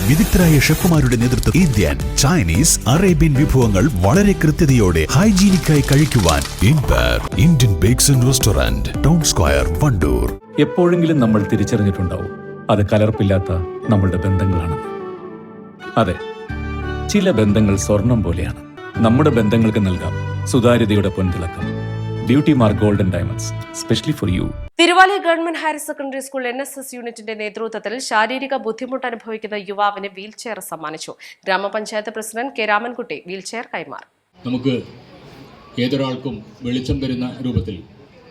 വിദഗ്ധരായ ഷെഫുമാരുടെ നേതൃത്വത്തിൽ Indian, Chinese, Arabian വിഭവങ്ങൾ വളരെ കൃത്യതയോടെ ഹൈജീനിക്കായി കഴിക്കുവാൻ Indian bakes and restaurant, town square, Wandoor. എപ്പോഴെങ്കിലും നമ്മൾ തിരിച്ചറിഞ്ഞിട്ടുണ്ടാവും അത് കലർപ്പില്ലാത്ത നമ്മളുടെ ബന്ധങ്ങളാണ്. അതെ, ചില ബന്ധങ്ങൾ സ്വർണം പോലെയാണ്. നമ്മുടെ ബന്ധങ്ങൾക്ക് നൽകാം സുതാര്യതയുടെ പൊൻതിളക്കം. Beauty Mark Golden Diamonds, specially for you. Thiruvali Government Higher Secondary School NSS യൂണിറ്റിന്റെ നേതൃത്വത്തിൽ ശാരീരിക ബുദ്ധിമുട്ട് അനുഭവിക്കുന്ന യുവാവിന് വീൽചെയർ സമ്മാനിച്ചു. ഗ്രാമപഞ്ചായത്ത് പ്രസിഡന്റ് കെ രാമൻകുട്ടി വീൽചെയർ കൈമാറി. നമുക്ക് ഏതൊരാൾക്കും വെളിച്ചം തരുന്ന രൂപത്തിൽ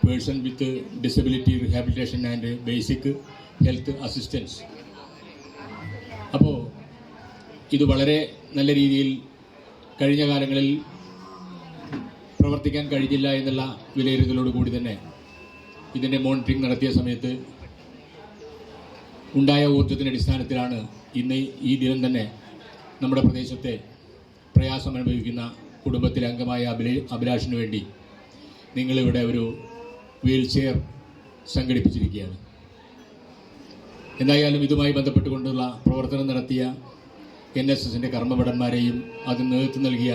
person with disability rehabilitation and basic health assistance. അപ്പോൾ ഇത് വളരെ നല്ല രീതിയിൽ കഴിഞ്ഞ കാലങ്ങളിൽ പ്രവർത്തിക്കാൻ കഴിഞ്ഞില്ല എന്നുള്ള വിലയിരുത്തലോടുകൂടി തന്നെ ഇതിൻ്റെ മോണിറ്ററിംഗ് നടത്തിയ സമയത്ത് ഉണ്ടായ ഊർജ്ജത്തിൻ്റെ അടിസ്ഥാനത്തിലാണ് ഇന്ന് ഈ ദിനം തന്നെ നമ്മുടെ പ്രദേശത്തെ പ്രയാസം അനുഭവിക്കുന്ന കുടുംബത്തിലെ അംഗമായ അഭിലാഷിന് വേണ്ടി നിങ്ങളിവിടെ ഒരു വീൽ ചെയർ സംഘടിപ്പിച്ചിരിക്കുകയാണ്. എന്തായാലും ഇതുമായി ബന്ധപ്പെട്ടുകൊണ്ടുള്ള പ്രവർത്തനം നടത്തിയ NSSൻ്റെ കർമ്മഭടന്മാരെയും അതിന് നേതൃത്വം നൽകിയ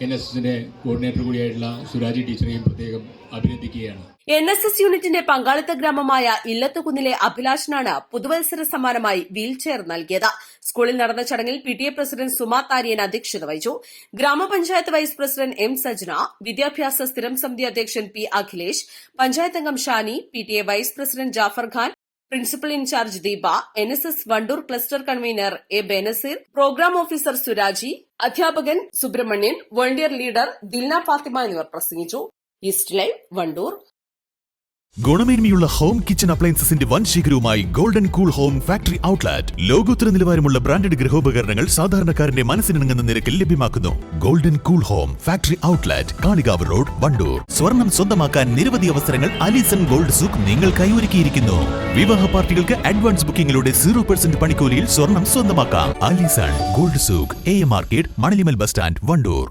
NSSൻ്റെ കോർഡിനേറ്റർ കൂടിയായിട്ടുള്ള സുരാജി ടീച്ചറെയും പ്രത്യേകം അഭിനന്ദിക്കുകയാണ്. NSS യൂണിറ്റിന്റെ പങ്കാളിത്ത ഗ്രാമമായ ഇല്ലത്തുകുന്നിലെ അഭിലാഷിനാണ് പുതുവത്സര സമ്മാനമായി വീൽചെയർ നൽകിയത്. സ്കൂളിൽ നടന്ന ചടങ്ങിൽ PTA പ്രസിഡന്റ് സുമാ താരിയൻ അധ്യക്ഷത വഹിച്ചു. ഗ്രാമപഞ്ചായത്ത് വൈസ് പ്രസിഡന്റ് M സജ്ന, വിദ്യാഭ്യാസ സ്ഥിരം സമിതി അധ്യക്ഷൻ P അഖിലേഷ്, പഞ്ചായത്ത് അംഗം Shani, PTA vice president Jafar Khan, principal incharge Deepa, NSS Wandoor cluster convener A Benazir, programme officer Suraji, അധ്യാപകൻ സുബ്രഹ്മണ്യൻ, വോളണ്ടിയർ ലീഡർ ദിൽന ഫാത്തിമ എന്നിവർ പ്രസംഗിച്ചു. East Live, Wandoor. ഗുണമേന്മയുള്ള ഹോം കിച്ചൺ അപ്ലയൻസസിന്റെ വൻ ശേഖരവുമായി Golden Cool Home Factory Outlet. ലോകോത്തര നിലവാരമുള്ള ബ്രാൻഡഡ് ഗൃഹോപകരണങ്ങൾ സാധാരണക്കാരന്റെ മനസ്സിനിണങ്ങുന്ന നിരക്കിൽ ലഭ്യമാക്കുന്നു. Golden Cool Home Factory Outlet, Kalikavu road, Wandoor. സ്വർണം സ്വന്തമാക്കാൻ നിരവധി അവസരങ്ങൾ അലിസൺ ഗോൾഡ് സൂക്ക് നിങ്ങൾക്കായി ഒരുക്കിയിരിക്കുന്നു. വിവാഹ പാർട്ടികൾക്ക് അഡ്വാൻസ് ബുക്കിംഗിലൂടെ 0% പണിക്കൂലിയിൽ സ്വർണം സ്വന്തമാക്കാം. Alison Gold Souk, AM market, Manalimal bus stand, Wandoor.